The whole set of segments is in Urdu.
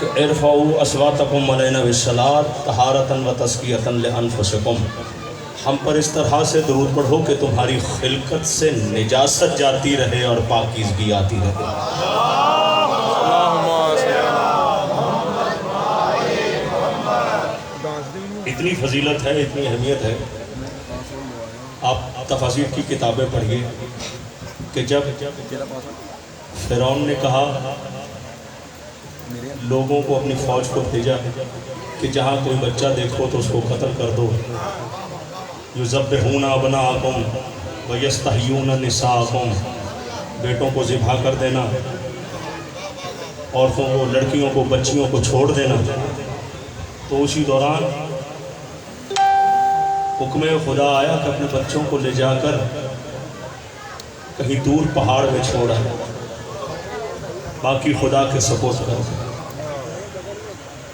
کہ ارفعوا اصواتکم علینا بالصلاۃ طہارۃ و تزکیۃ لانفسکم، ہم پر اس طرح سے درود پڑھو کہ تمہاری خلقت سے نجاست جاتی رہے اور پاکیزگی آتی رہے۔ اتنی فضیلت ہے، اتنی اہمیت ہے۔ آپ تفاسیر کی کتابیں پڑھیے کہ جب فرعون نے کہا لوگوں کو اپنی فوج کو بھیجا کہ جہاں کوئی بچہ دیکھو تو اس کو قتل کر دو، یذبحون ابناءکم ویستحیون نساءکم، بیٹوں کو ذبح کر دینا، عورتوں کو، لڑکیوں کو، بچیوں کو چھوڑ دینا۔ تو اسی دوران حکم خدا آیا کہ اپنے بچوں کو لے جا کر کہیں دور پہاڑ میں چھوڑا، باقی خدا کے سپورٹ کر۔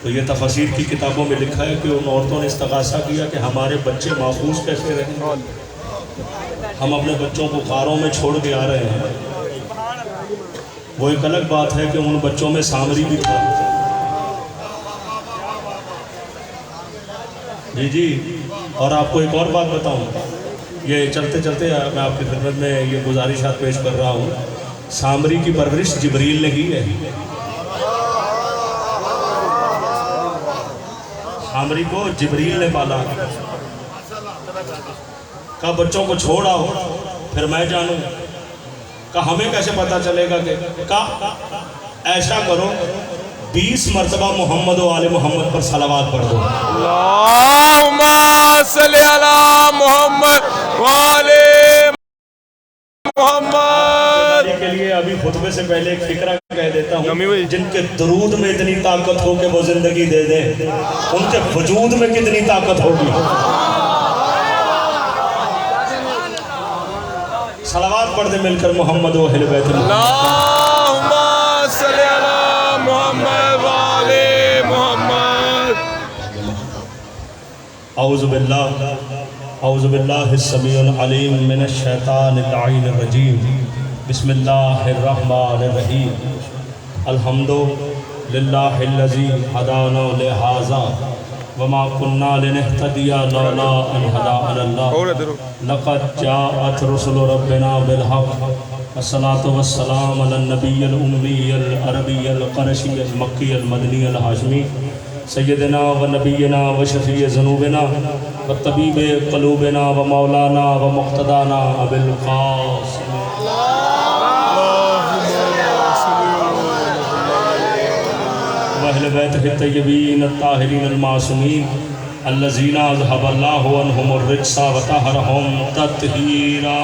تو یہ تفاسیر کی کتابوں میں لکھا ہے کہ ان عورتوں نے استغاثہ کیا کہ ہمارے بچے محفوظ کیسے رہیں، ہم اپنے بچوں کو غاروں میں چھوڑ کے آ رہے ہیں۔ وہ ایک الگ بات ہے کہ ان بچوں میں سامری بھی تھا۔ جی اور آپ کو ایک اور بات بتاؤں، یہ چلتے چلتے میں آپ کی خدمت میں یہ گزارشات پیش کر رہا ہوں، سامری کی پرورش جبریل نے کی ہے۔ سامری کو جبریل نے پالا، کہا بچوں کو چھوڑ آؤ پھر میں جانوں، کہا ہمیں کیسے پتا چلے گا، کہ کہا ایسا کرو 20 مرتبہ محمد و آل محمد پر صلوات پڑھ دو۔ اللہم صلی علی محمد و آل محمد کے لیے ابھی خطبے سے پہلے ایک فکرہ کہہ دیتا ہوں، جن کے درود میں اتنی طاقت ہو کہ وہ زندگی دے دیں، ان کے وجود میں کتنی طاقت ہوگی۔ صلوات پڑھ دیں مل کر محمد و اہل بیت اللہ۔ اللہم صلی علی محمد و آل محمد۔ اعوذ باللہ السمیع العلیم من الشیطان اللعین الرجیم، بسم اللہ الرحمن الرحیم، الحمد للہ الذی ہدانا لہذا وما كنا لنهتدي لولا ان هدانا الله، لقد جاءت رسل ربنا بالحق، والصلاة والسلام على النبي الأمي العربي القرشي المكي المدني الهاشمي، سیدنا و نبینا و شفیع ذنوبنا و طبیب قلوبنا و مولانا و مقتدانا ابی القاسم و اہل بیتہ الطیبین الطاہرین المعصومین الذین اذھب اللہ عنہم الرجس و طہرہم تطہیرا۔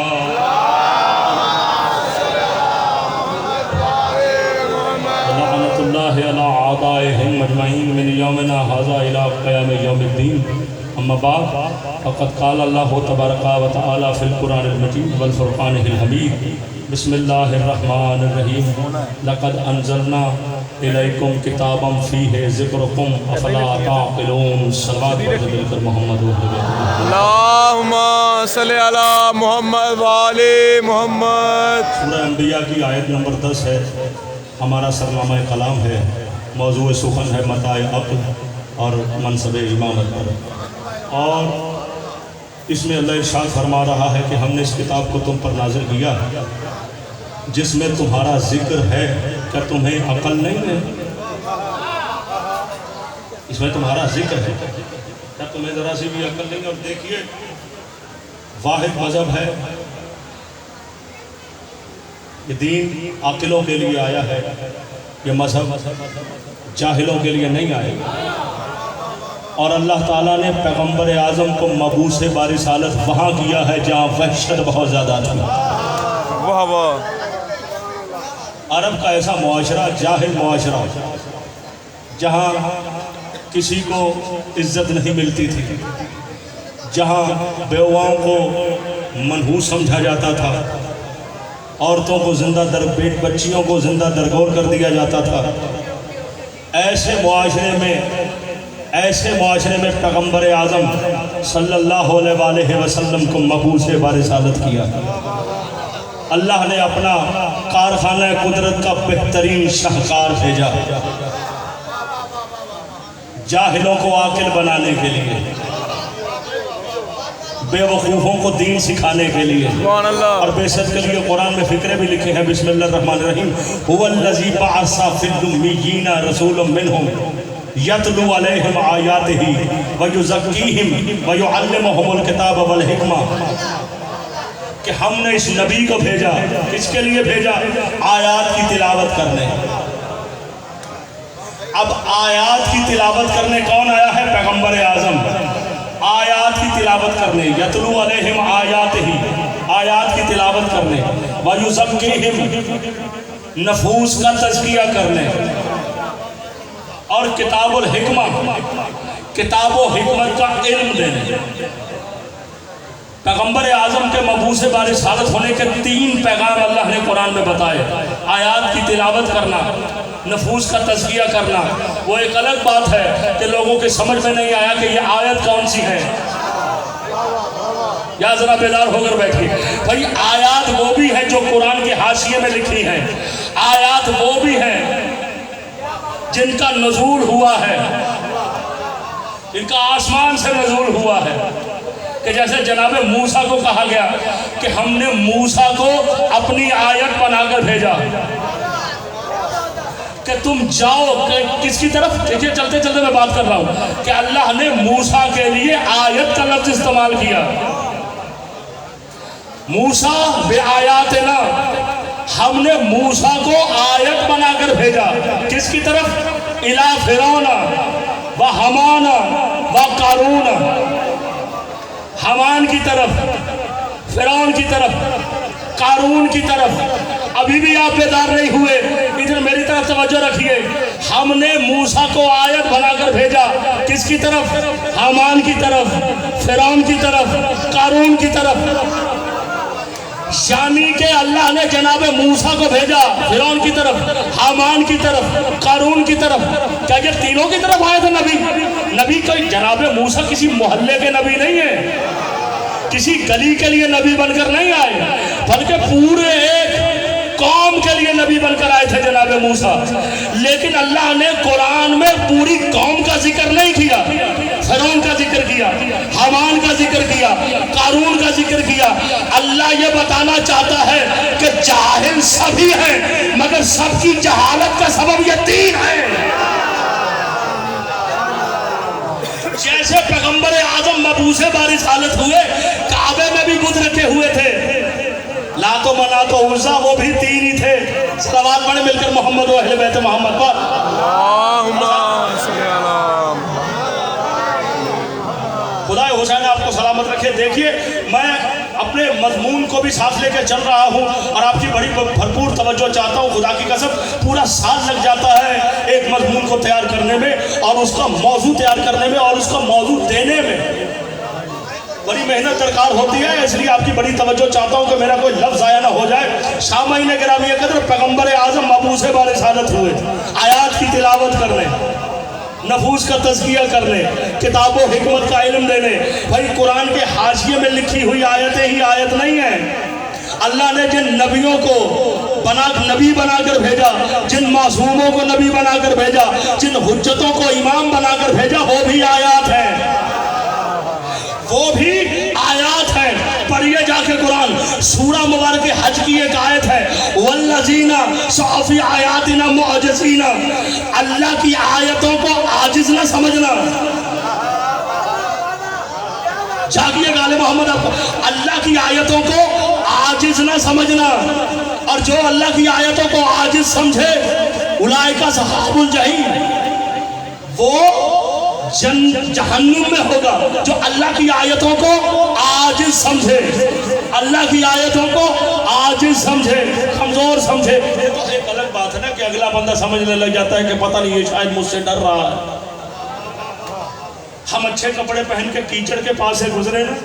لعنت اللہ علی اعدائہم اجمعین من یومنا ھذا الی قیام یوم الدین، اما بعد فقد قال اللہ تبارک و تعالی فی القرآن المجید والفرقان الحمید، بسم اللہ الرحمن الرحیم، لقد انزلنا الیکم کتابا فیہ ذکرکم افلا تعقلون۔ صلوات پڑھ مل کر محمد و اہل بیت اللہ۔ اللہم صلی علی محمد و آل محمد۔ سورہ انبیاء کی آیت نمبر 10 ہے، ہمارا سرنامہ کلام ہے، موضوع سخن ہے متاع عقل اور منصب امامت پر، اور اس میں اللہ ارشاد فرما رہا ہے کہ ہم نے اس کتاب کو تم پر نازل کیا جس میں تمہارا ذکر ہے، کیا تمہیں عقل نہیں ہے؟ اس میں تمہارا ذکر ہے، کیا تمہیں ذرا سی بھی عقل نہیں ہے؟ اور دیکھیے واحد مذہب ہے، یہ دین عاقلوں کے لیے آیا ہے، یہ مذہب جاہلوں کے لیے نہیں آئے گا۔ اور اللہ تعالیٰ نے پیغمبر اعظم کو مبعوث برسالت وہاں کیا ہے جہاں وحشت بہت زیادہ تھی۔ واہ واہ۔ عرب کا ایسا معاشرہ، جاہل معاشرہ، جہاں کسی کو عزت نہیں ملتی تھی، جہاں بیواؤں کو منحوس سمجھا جاتا تھا، عورتوں کو زندہ در پیٹ، بچیوں کو زندہ درگور کر دیا جاتا تھا، ایسے معاشرے میں پیغمبر اعظم صلی اللہ علیہ وسلم کو مبعوث برسالت کیا۔ اللہ نے اپنا کارخانہ قدرت کا بہترین شاہکار بھیجا، جاہلوں کو عاقل بنانے کے لیے، بے وقوفوں کو دین سکھانے کے لیے، سبحان اللہ۔ اور بعثت کے لیے قرآن میں فکرے بھی لکھے ہیں۔ بسم اللہ الرحمن الرحیم، هو الذی بعث فی الامیین رسولا منہم یتلو علیہم آیاتہ ویزکیہم ویعلمہم الکتاب والحکمہ، کہ ہم نے اس نبی کو بھیجا، کس کے لیے بھیجا؟ آیات کی تلاوت کرنے۔ اب آیات کی تلاوت کرنے کون آیا ہے؟ پیغمبر اعظم۔ آیات کی تلاوت کرنے، یتلو علیہم آیاتہ، آیات کی تلاوت کرنے، ویزکیہم، نفوس کا تزکیہ کرنے، اور کتاب الحکمہ، کتاب و حکمت کا علم دینے۔ پیغمبر اعظم کے مبعوث برسالت ہونے کے 3 پیغام اللہ نے قرآن میں بتائے۔ آیات کی تلاوت کرنا، نفوس کا تزکیہ کرنا۔ وہ ایک الگ بات ہے کہ لوگوں کے سمجھ میں نہیں آیا کہ یہ آیت کون سی ہے۔ یا ذرا بیدار ہو کر بیٹھیے بھائی، آیات وہ بھی ہیں جو قرآن کے حاشیے میں لکھی ہیں، آیات وہ بھی ہیں جن کا نزول ہوا ہے، ان کا آسمان سے نزول ہوا ہے۔ کہ جیسے جناب موسیٰ کو کہا گیا کہ ہم نے موسیٰ کو اپنی آیت بنا کر بھیجا، کہ تم جاؤ کس کی طرف؟ دیکھیے چلتے چلتے میں بات کر رہا ہوں کہ اللہ نے موسیٰ کے لیے آیت کا لفظ استعمال کیا۔ موسیٰ بے آیاتنا، ہم نے موسیٰ کو آیت بنا کر بھیجا، کس کی طرف؟ الی فرعون و حامان و قارون، حامان کی طرف، فرعون کی طرف، قارون کی طرف۔ ابھی بھی آپ بیدار نہیں ہوئے، ادھر میری طرف توجہ رکھیے۔ ہم نے موسیٰ کو آیت بنا کر بھیجا، کس کی طرف؟ حامان کی طرف، فرعون کی طرف، قارون کی طرف۔ یعنی کہ اللہ نے جناب موسیٰ کو بھیجا فرعون کی طرف، حامان کی طرف، قارون کی طرف۔ کیا یہ تینوں کی طرف آئے تھے نبی؟ نبی کوئی جناب موسیٰ کسی محلے کے نبی نہیں ہے، کسی گلی کے لیے نبی بن کر نہیں آئے، بلکہ پورے ایک قوم کے لیے نبی بن کر آئے تھے جناب موسیٰ۔ لیکن اللہ نے قرآن میں پوری قوم کا ذکر نہیں کیا، فرعون کا ذکر کیا، حامان کا ذکر کیا، قارون کا ذکر کیا۔ اللہ یہ بتانا چاہتا ہے کہ جاہل سبھی ہیں، مگر سب کی جہالت کا سبب یہ 3 ہے۔ جیسے پیغمبر اعظم مبعوث برسالت ہوئے، کعبے میں بھی بت رکھے ہوئے تھے، لات و منات و عزا، وہ بھی 3 ہی تھے۔ صلوات پڑھیں مل کر محمد و اہل بیت محمد پر۔ اللہم صلی اللہ۔ خدا حسین آپ کو سلامت رکھے۔ دیکھیے میں اپنے مضمون کو بھی ساتھ لے کے چل رہا ہوں اور آپ کی بڑی بھرپور توجہ چاہتا ہوں۔ خدا کی قسم پورا سال لگ جاتا ہے ایک مضمون کو تیار کرنے میں، اور اس کا موضوع تیار کرنے میں، اور اس کا موضوع دینے میں بڑی محنت درکار ہوتی ہے۔ اس لیے آپ کی بڑی توجہ چاہتا ہوں کہ میرا کوئی لفظ ضائع نہ ہو جائے۔ سامعین گرامی قدر، پیغمبر اعظم مبعوث برسالت ہوئے، آیات کی تلاوت کرنے، نفوس کا تزکیہ کرنے، کتاب و حکمت کا علم دینے۔ بھائی قرآن کے حاشیے میں لکھی ہوئی آیتیں ہی آیت نہیں ہیں۔ اللہ نے جن نبیوں کو نبی بنا کر بھیجا، جن معصوموں کو نبی بنا کر بھیجا، جن حجتوں کو امام بنا کر بھیجا، وہ بھی آیات ہیں، وہ بھی آیات ہیں۔ پڑھیے جا کے قرآن، سورہ مبارک حج کی ایک آیت ہے، والذین سعوا فی آیاتنا معجزین۔ اللہ کی آیتوں کو عاجز نہ سمجھنا۔ جاگیے غالب محمد، اللہ کی آیتوں کو عاجز نہ سمجھنا، اور جو اللہ کی آیتوں کو عاجز سمجھے اولئک اصحاب الجحیم، وہ جہنم میں ہوگا۔ جو اللہ کی آیتوں کو عاجز سمجھے، اللہ کی آیتوں کو عاجز سمجھے، کمزور سمجھے۔ یہ تو ایک الگ بات ہے نا کہ اگلا بندہ سمجھنے لگ جاتا ہے کہ پتہ نہیں یہ شاید مجھ سے ڈر رہا ہے۔ ہم اچھے کپڑے پہن کے کیچڑ کے پاس سے گزرے نا،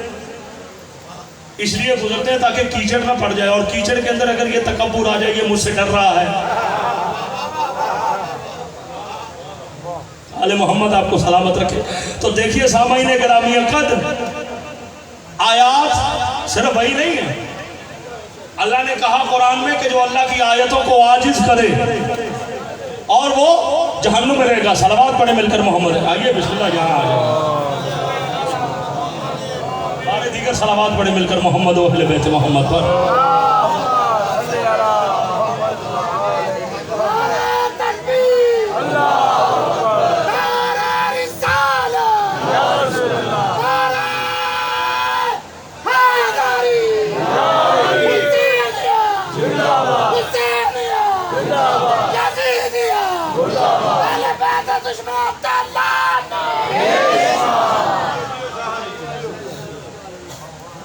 اس لیے گزرتے ہیں تاکہ کیچڑ نہ پڑ جائے، اور کیچڑ کے اندر اگر یہ تکبر آ جائے یہ مجھ سے ڈر رہا ہے۔ آل محمد آپ کو سلامت رکھے۔ تو دیکھیے سامعین گرامی قدر، آیات صرف وہی نہیں ہے۔ اللہ نے کہا قرآن میں کہ جو اللہ کی آیتوں کو عاجز کرے اور وہ جہنم میں رہے گا. صلوات پڑھے مل کر محمد. آئیے بسم اللہ یہاں آ جائیں. سارے دیگر صلوات پڑھے مل کر محمد و اہل بیت محمد پر.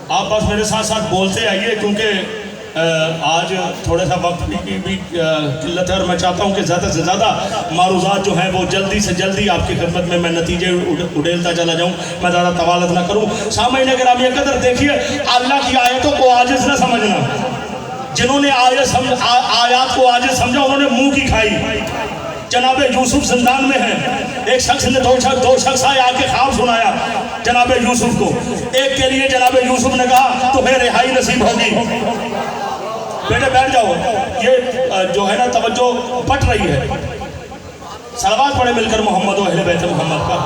آپ بس میرے ساتھ ساتھ بولتے آئیے کیونکہ آج تھوڑا سا وقت بھی قلت ہے اور میں چاہتا ہوں کہ زیادہ سے زیادہ معروضات جو ہیں وہ جلدی سے جلدی آپ کی خدمت میں نتیجے اڑیلتا چلا جاؤں. میں زیادہ طوالت نہ کروں. سامعین گرامی قدر دیکھیے اللہ کی آیتوں کو عاجز نہ سمجھنا. جنہوں نے آیات کو عاجز سمجھا انہوں نے منہ کی کھائی. جناب یوسف زندان میں ہیں. ایک شخص نے دو شخص آئے آ کے خواب سنایا جناب یوسف کو. ایک کے لیے جناب یوسف نے کہا تمہیں رہائی نصیب ہوگی. بیٹے بیٹھ جاؤ. یہ جو ہے نا توجہ پٹ رہی ہے. صلوات پڑھے مل کر محمد و اہل بیت محمد کا.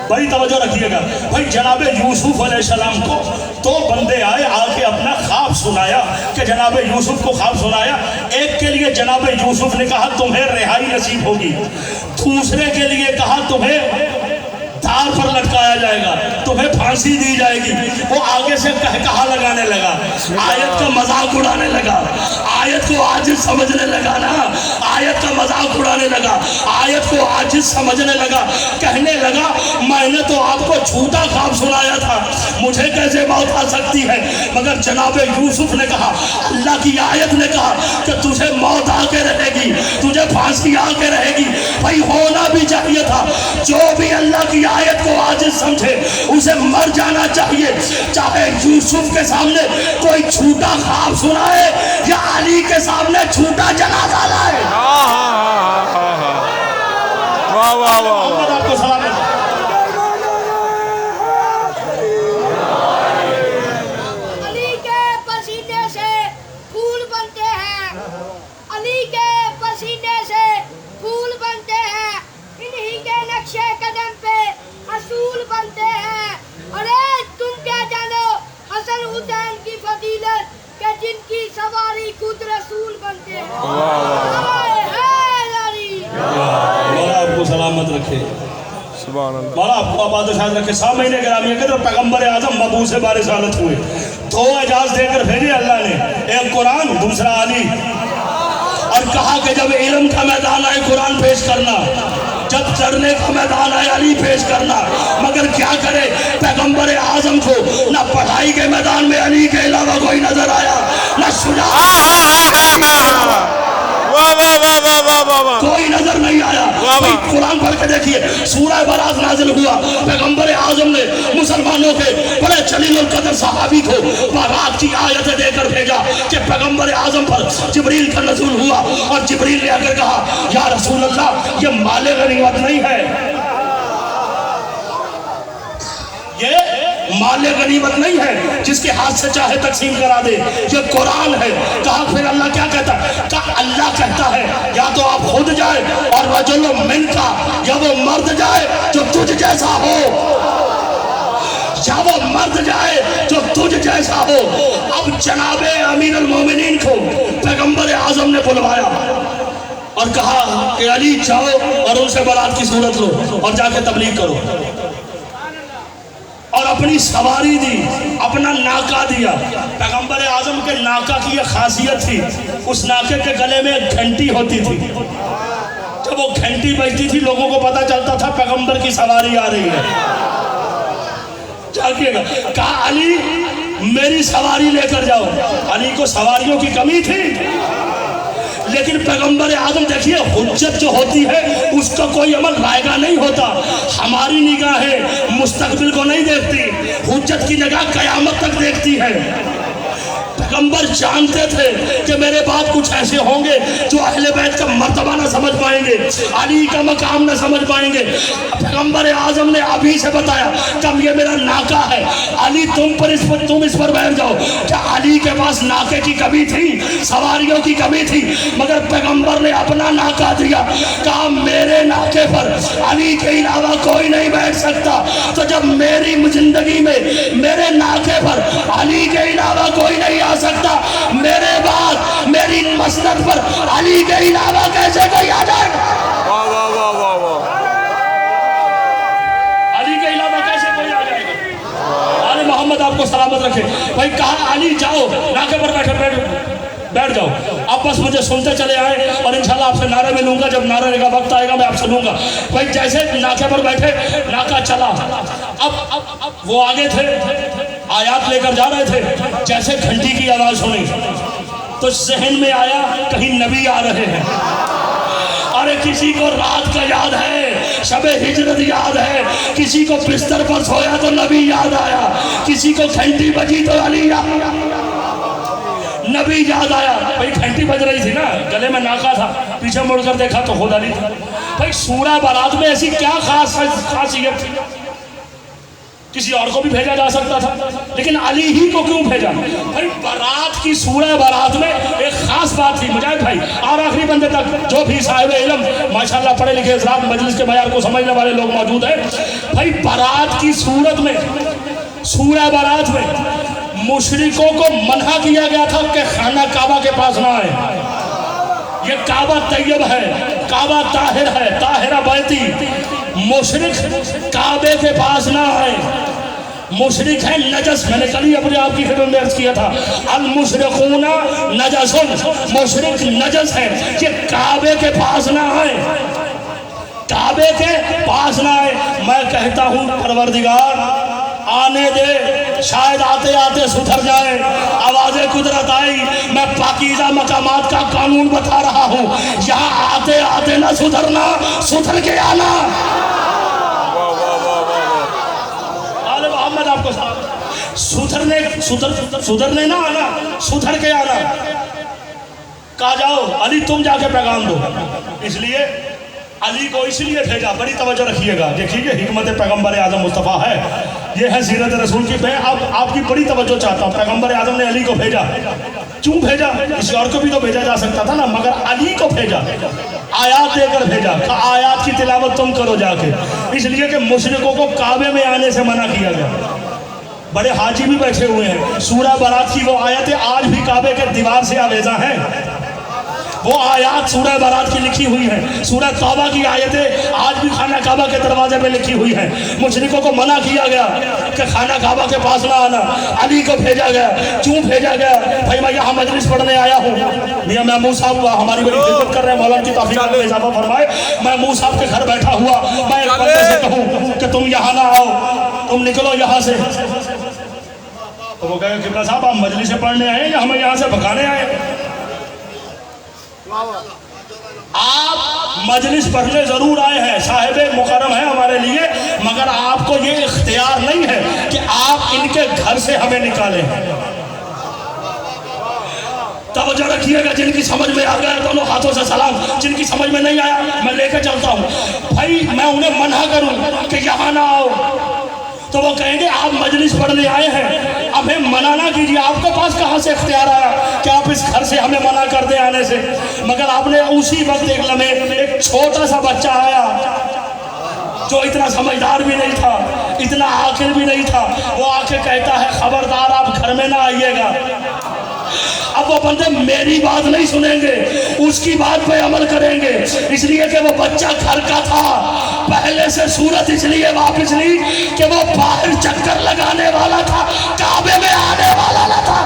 بھائی توجہ رکھیے گا. بھائی جناب یوسف علیہ السلام کو دو بندے آئے آ کے اپنا خواب سنایا کہ جناب یوسف کو خواب سنایا. ایک کے لیے جناب یوسف نے کہا تمہیں رہائی نصیب ہوگی. دوسرے کے لیے کہا تمہیں تار پر لٹکایا جائے گا, تمہیں پھانسی دی جائے گی. وہ آگے سے کہا لگانے لگا, آیت کا مذاق اڑانے لگا. آیت کو عاجز سمجھنے لگا نا, آیت کا مذاق اڑانے لگا, آیت کو عاجز سمجھنے لگا. کہنے لگا میں نے تو آپ کو جھوٹا خواب سنایا تھا, مجھے کیسے موت آ سکتی ہے. مگر جناب یوسف نے کہا, اللہ کی آیت نے کہا کہ تجھے موت آ کے رہے گی, تجھے پھانسی آ کے رہے گی. بھائی ہونا بھی چاہیے تھا. جو بھی اللہ کی آیت کو عاجز سمجھے اسے مر جانا چاہیے. چاہے یوسف کے سامنے کوئی جھوٹا خواب سنائے یا علی کے سامنے جھوٹا جنازہ لائے. واہ واہ واہ. آپ کو سلام ہے. علی کے پسینے سے پھول بنتے ہیں, علی کے پسینے سے پھول بنتے ہیں, انہی کے نقشے قدم پہ اصول بنتے ہیں. ارے تم کیا جانو حسن حسین کی فضیلت کہ جن کی سواری خود رسول بنتے ہیں. مولا آپ کو سلامت رکھے, سبحان اللہ. مولا آپ کو آباد و شاد رکھے. سامعین گرامی قدر پیغمبر اعظم مبعوث برسالت ہوئے, دو اعجاز دے کر بھیجے اللہ نے, ایک قرآن دوسرا علی. اور کہا کہ جب علم کا میدان آئے قرآن پیش کرنا, جب چڑھنے کا میدان آئے علی پیش کرنا. مگر کیا کرے پیغمبر اعظم کو نہ پڑھائی کے میدان میں علی کے علاوہ کوئی نظر آیا, نہ کوئی نظر نہیں آیا. قرآن پڑھ کے دیکھیے, سورہ برات نازل ہوا, پیغمبر اعظم نے مسلمانوں کے بڑے جلیل القدر صحابی کو برات کی آیتیں دے کر بھیجا کہ پیغمبر اعظم پر جبریل کا نزول ہوا. اور جبریل نے اگر کہا یا رسول اللہ یہ مال غنیمت نہیں ہے, یہ مال غنیمت نہیں ہے جس کے ہاتھ سے چاہے تقسیم کرا دے, یہ قرآن ہے. کہا پھر اللہ کیا کہتا ہے؟ کہا اللہ کہتا ہے یا تو آپ خود جائے اور رجل من کا, یا وہ مرد جائے جو تجھ جیسا ہو, یا وہ مرد جائے جو تجھ جیسا ہو. اب جناب امیر المومنین کو پیغمبر اعظم نے بلوایا اور کہا کہ علی جاؤ اور ان سے برات کی صورت لو اور جا کے تبلیغ کرو. اور اپنی سواری دی, اپنا ناکا دیا. پیغمبر اعظم کے ناکا کی یہ خاصیت تھی, اس ناکے کے گلے میں ایک گھنٹی ہوتی تھی. جب وہ گھنٹی بجتی تھی لوگوں کو پتا چلتا تھا پیغمبر کی سواری آ رہی ہے. جاگیے گا. کہا علی میری سواری لے کر جاؤ. علی کو سواریوں کی کمی تھی, لیکن پیغمبر اعظم دیکھیے حجت جو ہوتی ہے اس کا کوئی عمل رائگاں نہیں ہوتا. ہماری نگاہیں مستقبل کو نہیں دیکھتی, حجت کی نگاہ قیامت تک دیکھتی ہے. پیغمبر جانتے تھے کہ میرے بعد کچھ ایسے ہوں گے جو اہل بیت کا مرتبہ نہ سمجھ پائیں گے، علی کا مقام نہ سمجھ پائیں گے۔ پیغمبر اعظم نے ابھی سے بتایا کہ یہ میرا ناکا ہے، علی تم اس پر بیٹھ جاؤ۔ کیا علی کے پاس ناکے کی کمی تھی؟ سواریوں کی کمی تھی؟ مگر پیغمبر نے اپنا ناکا دیا، کہا میرے ناکے پر علی کے علاوہ کوئی نہیں بیٹھ سکتا۔ تو جب میری زندگی میں میرے ناکے پر علی کے علاوہ کوئی نہیں آ سکتا، میرے بعد میری مسند پر علی کے علاوہ کیسے کوئی آ جائے گا؟ واہ واہ واہ واہ واہ، علی کے علاوہ کیسے کوئی آ جائے گا؟ آل محمد آپ کو سلامت رکھے۔ بھائی کہا علی جاؤ ناکے پر بیٹھ جاؤ، اب بس مجھے سنتے چلے آئے اور انشاءاللہ آپ سے نعرے میں لوں گا، جب نعرے کا وقت آئے گا میں آپ سے لوں گا۔ بھائی جیسے ناکے پر بیٹھے، ناکا چلا، اب وہ آگے تھے، آیات لے کر جا رہے تھے، جیسے گھنٹی کی آواز سنی تو ذہن میں آیا کہیں نبی آ رہے ہیں۔ ارے کسی کو رات کا یاد ہے، شب ہجرت یاد ہے، کسی کو بستر پر سویا تو نبی یاد آیا، کسی کو گھنٹی بجی تو علی نبی یاد آیا۔ بھائی گھنٹی بج رہی تھی نا، گلے میں ناکا تھا، پیچھے مڑ کر دیکھا تو خود علی تھا۔ بھائی سورہ بارات میں ایسی کیا خاصیت تھی؟ کسی اور کو بھی بھیجا جا سکتا تھا، لیکن علی ہی کو کیوں بھیجا؟ بھائی بارات کی سورہ بارات میں ایک خاص بات تھی مجاہد بھائی اور آخری بندے تک جو بھی صاحب علم ماشاءاللہ پڑھے لکھے حضرات مجلس کے معیار کو سمجھنے والے لوگ موجود ہیں۔ بھائی بارات کی صورت میں، سورہ بارات میں مشرکوں کو منع کیا گیا تھا کہ خانہ کعبہ کے پاس نہ آئے۔ یہ کعبہ طیب ہے، کعبہ طاہر ہے، طاہرہ بیتی، مشرک کعبے کے پاس نہ آئے۔ مشرک ہے نجس، میں نے کل ہی اپنے آپ کی خدمت میں عرض کیا تھا، المشرکون نجس، مشرک نجس ہے، یہ کعبے کے پاس نہ آئے، کعبے کے پاس نہ آئے۔ میں کہتا ہوں پروردگار آنے دے، شاید آتے آتے سدھر جائے، آواز قدرت آئی۔ میں پاکیزہ مقامات کا قانون بتا رہا ہوں، یہاں آتے آتے نہ سدھرنا، سدھر کے آنا۔ آل محمد آپ کو سدھرنے نہ آنا، سدھر کے آنا۔ کہا جاؤ علی تم جا کے پیغام دو۔ اس لیے علی کو اس لیے بھیجا، بڑی توجہ رکھیے گا، دیکھیے یہ حکمت پیغمبر اعظم مصطفیٰ ہے، یہ ہے سیرت رسول کی۔ میں اب آپ کی بڑی توجہ چاہتا ہوں، پیغمبر اعظم نے علی کو بھیجا، کیوں بھیجا؟ کسی اور کو بھی تو بھیجا جا سکتا تھا نا، مگر علی کو بھیجا، آیات دے کر بھیجا، آیات کی تلاوت تم کرو جا کے، اس لیے کہ مشرکوں کو کعبے میں آنے سے منع کیا گیا۔ بڑے حاجی بھی بیٹھے ہوئے ہیں، سورہ بارات کی وہ آیتیں آج بھی کعبے کے دیوار سے آویزاں ہیں، وہ آیات سورہ بارات کی لکھی ہوئی ہیں، سورہ توبہ کی آیتیں آج بھی خانہ کعبہ کے دروازے پہ لکھی ہوئی ہیں۔ مشرکوں کو منع کیا گیا کہ خانہ کعبہ کے پاس نہ آنا، علی کو بھیجا گیا۔ کیوں بھیجا گیا؟ بھائی میں یہاں مجلس پڑھنے آیا ہوں، میاں محمود صاحب ہماری بڑی خدمت کر رہے ہیں، مولانا کی توفیق میں اضافہ فرمائے۔ محمود صاحب کے گھر بیٹھا ہوا، میں ایک بندے سے کہوں کہ تم یہاں نہ آؤ، تم نکلو یہاں سے، تو وہ کہے قبلہ صاحب آپ مجلس سے پڑھنے آئے یا ہمیں یہاں سے بھگانے آئے؟ آپ مجلس پڑھنے ضرور آئے ہیں، صاحب مکرم ہیں ہمارے لیے، مگر آپ کو یہ اختیار نہیں ہے کہ آپ ان کے گھر سے ہمیں نکالیں۔ توجہ رکھیے گا، جن کی سمجھ میں آ گیا دونوں ہاتھوں سے سلام، جن کی سمجھ میں نہیں آیا میں لے کے چلتا ہوں۔ بھائی میں انہیں منع کروں کہ یہاں نہ آؤ تو وہ کہیں گے آپ مجلس پڑھنے آئے ہیں، ہمیں منع نہ کیجیے، آپ کے پاس کہاں سے اختیار آیا کہ آپ اس گھر سے ہمیں منع کر دیں آنے سے؟ مگر آپ نے اسی وقت ایک لمحے ایک چھوٹا سا بچہ آیا جو اتنا سمجھدار بھی نہیں تھا، اتنا عاقل بھی نہیں تھا، وہ آ کے کہتا ہے خبردار آپ گھر میں نہ آئیے گا۔ اب وہ بندے میری بات نہیں سنیں گے، اس کی بات پہ عمل کریں گے، اس لیے کہ وہ بچہ گھر کا تھا۔ پہلے سے صورت اس لیے واپس لی کہ وہ باہر چکر لگانے والا تھا، کعبے میں آنے والا نہ تھا۔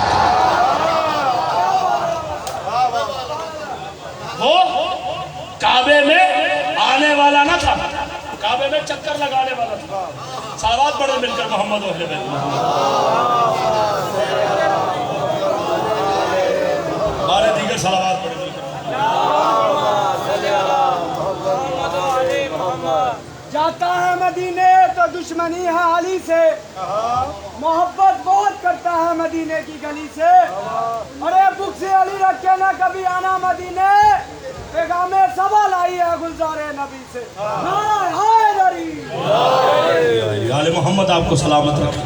وہ کعبے میں آنے والا نہ تھا، کعبے میں چکر لگانے والا تھا۔ صلوات پڑھیں مل کر محمد و اہل بیت، بارے دیگر صلوات پڑھیں مل کر۔ جاتا ہے مدینے تو دشمنی ہے علی سے، محبت بہت کرتا ہے مدینے کی گلی سے، ارے بک سے علی رکھ کے نہ کبھی آنا مدینے، پیغام سوال آئی ہے گلزار نبی سے، نعرہ حیدری۔ آل محمد آپ کو سلامت رکھے۔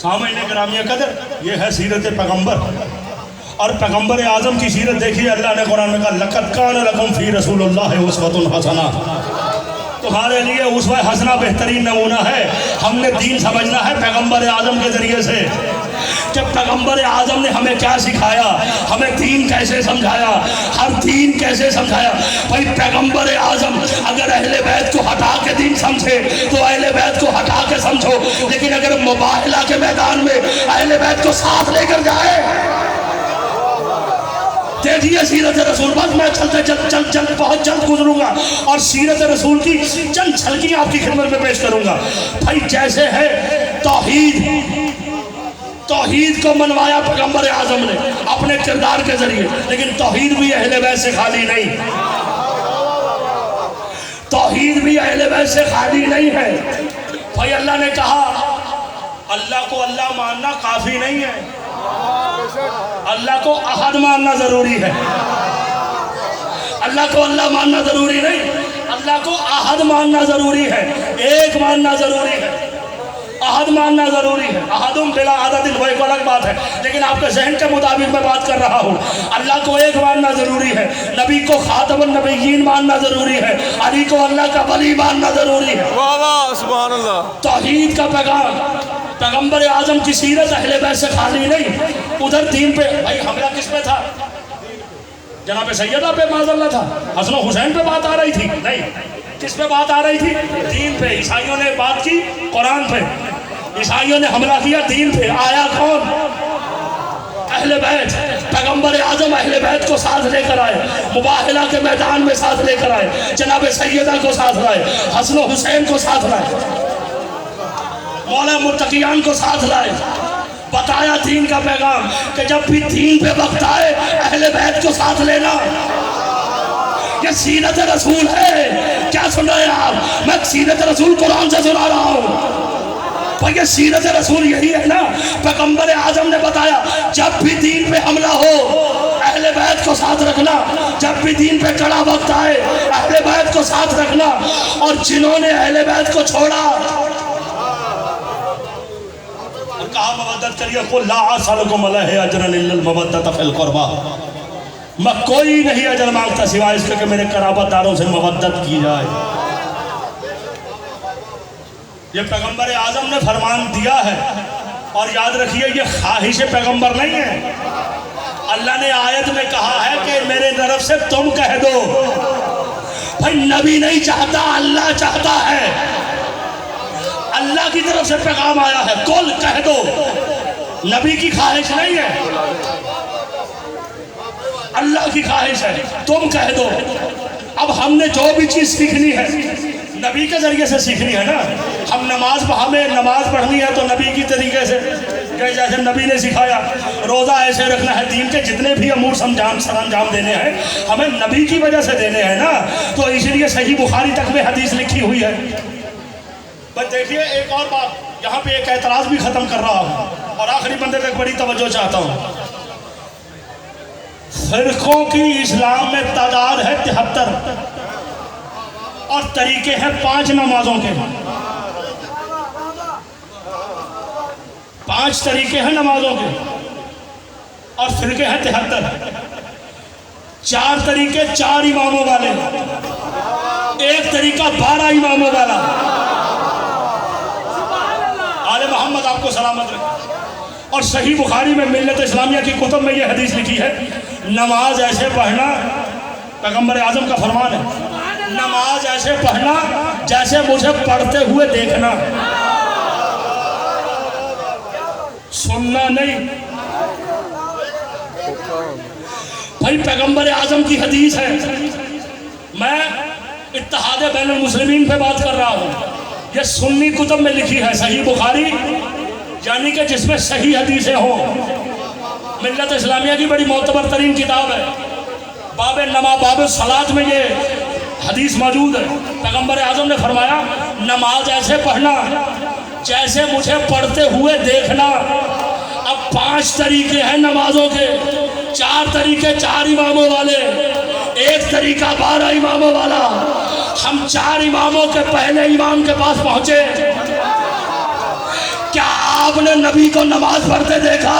سامعین گرامی قدر، یہ ہے سیرت پیغمبر، اور پیغمبر اعظم کی سیرت دیکھیے۔ اللہ نے قرآن میں کہا لَقَدْ كَانَ لَكُمْ فِي رَسُولِ اللَّهِ أُسْوَةٌ حَسَنَةٌ، تمہارے لیے اسوہ حسنہ بہترین نمونہ ہے۔ ہم نے دین سمجھنا ہے پیغمبر اعظم کے ذریعے سے، کہ پیغمبر اعظم نے ہمیں کیا سکھایا، ہمیں دین کیسے سمجھایا، ہر دین کیسے سمجھایا۔ بھائی پیغمبر اعظم اگر اہل بیت کو ہٹا کے دین سمجھے تو اہل بیت کو ہٹا کے سمجھو، لیکن اگر مباہلہ کے میدان میں اہل بیت کو ساتھ لے کر جائے، دیکھیے سیرت رسول، بس میں چلتے بہت جلد گزروں گا اور سیرت رسول کی چند جھلکیاں آپ کی خدمت میں پیش کروں گا۔ بھائی جیسے ہے توحید کو منوایا پیغمبر اعظم نے اپنے کردار کے ذریعے، لیکن توحید بھی اہل بیت سے خالی نہیں، توحید بھی اہل بیت سے خالی نہیں ہے۔ بھائی اللہ نے کہا اللہ کو اللہ ماننا کافی نہیں ہے، اللہ کو احد ماننا ضروری ہے۔ اللہ کو اللہ ماننا ضروری نہیں، اللہ کو احد ماننا ضروری ہے، ایک ماننا ضروری ہے، احد ماننا ضروری ہے۔ احدم بلا عدد وہ ایک الگ بات ہے، لیکن آپ کے ذہن کے مطابق میں بات کر رہا ہوں۔ اللہ کو ایک ماننا ضروری ہے، نبی کو خاتم النبیین ماننا ضروری ہے، علی کو اللہ کا ولی ماننا ضروری ہے۔ واہ واہ سبحان اللہ۔ توحید کا پیغام، پیغمبر اعظم کی سیرت اہل بیت سے خالی نہیں۔ ادھر دین پہ بھائی حملہ کس پہ تھا؟ جناب سیدہ پہ معاذ اللہ تھا؟ حسن و حسین پہ بات آ رہی تھی؟ نہیں، کس پہ بات آ رہی تھی؟ دین پہ۔ عیسائیوں نے بات کی قرآن پہ، عیسائیوں نے حملہ کیا دین پہ۔ آیا کون؟ اہل بیت۔ پیغمبر اعظم اہل بیت کو ساتھ لے کر آئے، مباہلہ کے میدان میں ساتھ لے کر آئے، جناب سیدہ کو ساتھ لائے، حسن و حسین کو ساتھ لائے، مولا متقیان کو ساتھ لائے۔ بتایا دین کا پیغام کہ جب بھی دین پہ وقت آئے اہل بیت کو ساتھ لینا۔ یہ سیرت رسول ہے۔ کیا سن رہے ہیں آپ؟ میں سیرت رسول قرآن سے سنا رہا ہوں۔ بھئی یہ سیرت رسول یہی ہے نا۔ پیغمبر اعظم نے بتایا جب بھی دین پہ حملہ ہو اہل بیت کو ساتھ رکھنا، جب بھی دین پہ کڑا وقت آئے اہل بیت کو ساتھ رکھنا۔ اور جنہوں نے اہل بیت کو چھوڑا کہا مودت کریے قل لا اسألکم علیہ اجرا الا المودۃ فی القربى، میں کوئی نہیں اجر مانگتا سوائے اس کے کہ میرے قرابت داروں سے مودت کی جائے۔ یہ پیغمبر اعظم نے فرمان دیا ہے، اور یاد رکھیے یہ خواہش پیغمبر نہیں ہے۔ اللہ نے آیت میں کہا ہے کہ میرے طرف سے تم کہہ دو۔ بھائی نبی نہیں چاہتا، اللہ چاہتا ہے۔ اللہ کی طرف سے پیغام آیا ہے، قل کہہ دو، نبی کی خواہش نہیں ہے، اللہ کی خواہش ہے، تم کہہ دو۔ اب ہم نے جو بھی چیز سیکھنی ہے نبی کے ذریعے سے سیکھنی ہے نا۔ ہم ہمیں نماز پڑھنی ہے تو نبی کی طریقے سے، کہ جیسے نبی نے سکھایا۔ روزہ ایسے رکھنا ہے، دین کے جتنے بھی امور سر انجام دینے ہیں ہمیں نبی کی وجہ سے دینے ہیں نا۔ تو اس لیے صحیح بخاری تک میں حدیث لکھی ہوئی ہے۔ بس دیکھیے ایک اور بات، یہاں پہ ایک اعتراض بھی ختم کر رہا ہوں اور آخری بندے تک بڑی توجہ چاہتا ہوں۔ فرقوں کی اسلام میں تعداد ہے 73 اور طریقے ہیں 5 نمازوں کے۔ 5 طریقے ہیں نمازوں کے اور فرقے ہیں 73۔ 4 طریقے 4 اماموں والے، ایک طریقہ 12 اماموں والا۔ آل محمد آپ کو سلامت رکھے۔ اور صحیح بخاری میں ملت اسلامیہ کی کتب میں یہ حدیث لکھی ہے، نماز ایسے پڑھنا، پیغمبر اعظم کا فرمان ہے، نماز ایسے پڑھنا جیسے مجھے پڑھتے ہوئے دیکھنا، سننا نہیں۔ بھائی پیغمبر اعظم کی حدیث ہے، میں اتحاد بین المسلمین پہ بات کر رہا ہوں۔ یہ سنی کتب میں لکھی ہے، صحیح بخاری یعنی کہ جس میں صحیح حدیثیں ہوں۔ ملت اسلامیہ کی بڑی معتبر ترین کتاب ہے، باب الصلاۃ میں یہ حدیث موجود ہے۔ پیغمبر اعظم نے فرمایا نماز ایسے پڑھنا جیسے مجھے پڑھتے ہوئے دیکھنا۔ اب 5 طریقے ہیں نمازوں کے، 4 طریقے 4 اماموں والے، 1 طریقہ 12 اماموں والا۔ ہم 4 اماموں کے پہلے امام کے پاس پہنچے۔ کیا آپ نے نبی کو نماز پڑھتے دیکھا؟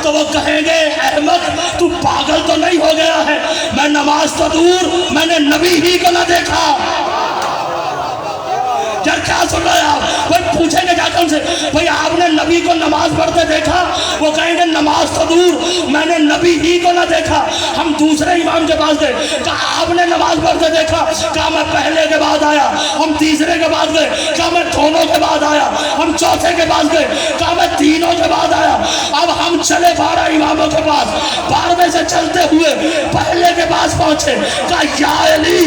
تو وہ کہیں گے احمد تو پاگل تو نہیں ہو گیا ہے، میں نماز تو دور میں نے نبی ہی کو نہ دیکھا۔ یار کیا سن رہے ہیں آپ؟ بھائی پوچھیں گے جا کر ان سے بھائی آپ نے نبی کو نماز پڑھتے دیکھا؟ وہ کہیں گے نماز تو دور میں نے نبی ہی کو نہ دیکھا۔ ہم دوسرے امام کے پاس گئے، کہا آپ نے نماز پڑھتے دیکھا؟ کہا میں پہلے کے بعد آیا۔ ہم تیسرے کے بعد گئے، کہا میں دونوں کے بعد آیا۔ ہم چوتھے کے پاس گئے، کہا میں تینوں کے بعد آیا۔ اب ہم چلے 12 اماموں کے پاس، 12 سے چلتے ہوئے پہلے کے پاس پہنچے، کہا یا علی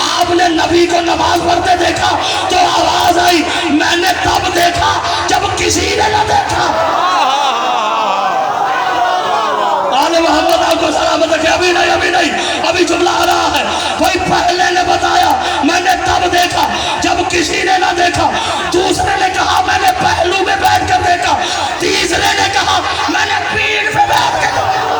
آپ نے نبی کو نماز پڑھتے دیکھا؟ تو آواز آئی میں نے تب دیکھا جب کسی نے نہ دیکھا۔ آل محمد آپ کو سلامت رکھے۔ ابھی نہیں، ابھی جملہ آ رہا ہے۔ بھائی پہلے نے بتایا میں نے تب دیکھا جب کسی نے نہ دیکھا، دوسرے نے کہا میں نے پہلو میں بیٹھ کر دیکھا، تیسرے نے کہا میں نے پیڑ پہ بیٹھ کر دیکھا۔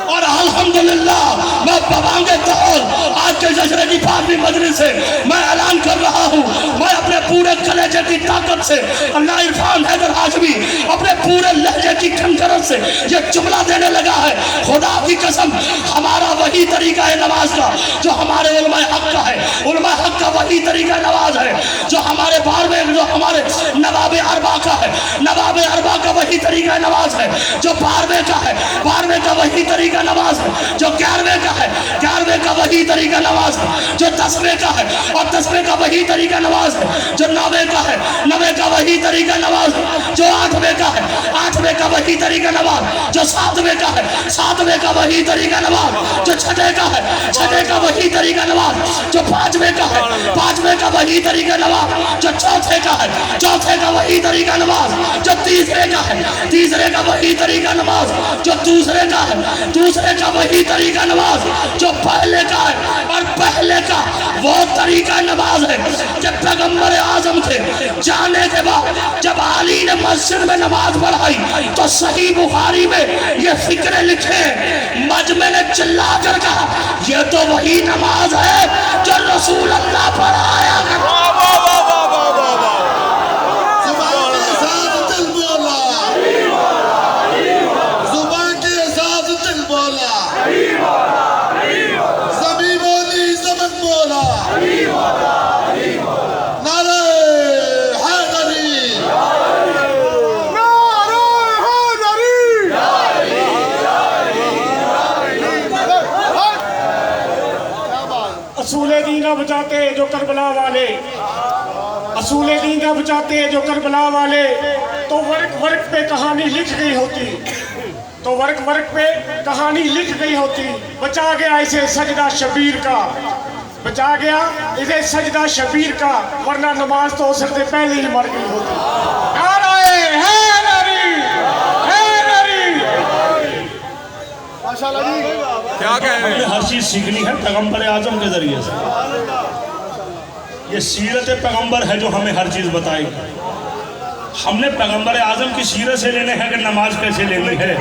اور الحمدللہ میں بوانگ دہل آج کے جشن کی 5ویں مجلس سے میں اعلان کر رہا ہوں، میں اپنے پورے کلیجے کی طاقت سے اللہ عرفان حیدر ہاشمی اپنے پورے لہجے کی کھنکرت سے یہ جملہ دینے لگا ہے، خدا کی قسم ہمارا وہی طریقہ ہے نماز کا جو ہمارے علماء حق کا ہے، علماء حق کا وہی طریقہ نماز ہے جو ہمارے جو ہمارے نواب اربا کا ہے، نواب اربا کا وہی طریقہ نماز ہے جو 12ویں کا ہے، 12ویں کا وہی طریقہ نماز ہے جو 11ویں کا ہے، 11ویں کا وہی طریقہ نماز ہے جو 10ویں کا ہے، اور 10ویں کا وہی طریقہ نماز ہے جو 9ویں کا ہے، 9ویں کا وہی طریقہ نماز ہے جو 8ویں کا ہے، 8ویں کا وہی طریقہ نماز جو 7ویں کا ہے، 7ویں کا وہی طریقہ نماز جو 6ویں کا ہے، 6ویں کا وہی طریقہ نماز جو 5ویں کا ہے، 5ویں کا وہی طریقہ نماز جو 4تھے کا ہے، 4تھے کا وہی طریقہ نماز جو 3رے کا ہے، 3رے کا وہی طریقہ نماز جو 2رے کا ہے، 2رے کا وہی طریقہ نماز جو پہلے کا ہے، اور پہلے کا وہ طریقہ نماز ہے کہ پیغمبر اعظم تھے جانے کے بعد جب علی نے مسجد میں نماز پڑھائی تو صحیح بخاری میں یہ فکرے لکھے، مجمع نے چلا کر کہا یہ تو وہی نماز ہے جو رسول اللہ پڑھایا کرتا۔ اصول دین کا بچاتے ہیں جو کربلا والے، اصول دین کا بچاتے ہیں جو کربلا والے، تو ورق ورق پہ کہانی لکھ گئی ہوتی، تو ورق ورق پہ کہانی لکھ گئی ہوتی، بچا گیا اسے سجدہ شبیر کا، بچا گیا اسے سجدہ شبیر کا، ورنہ نماز تو اثر سے پہلے ہی مر گئی ہوتی۔ نعرہ حیدری، حیدری، ماشاءاللہ جی کیا کہہ رہے ہم ہیں؟ نے ہر چیز سیکھنی ہے پیغمبر اعظم کے ذریعے سے۔ یہ سیرت پیغمبر ہے جو ہمیں ہر چیز بتائے گی۔ ہم نے پیغمبر اعظم کی سیرت سے لینے ہیں کہ نماز کیسے لینی ہے۔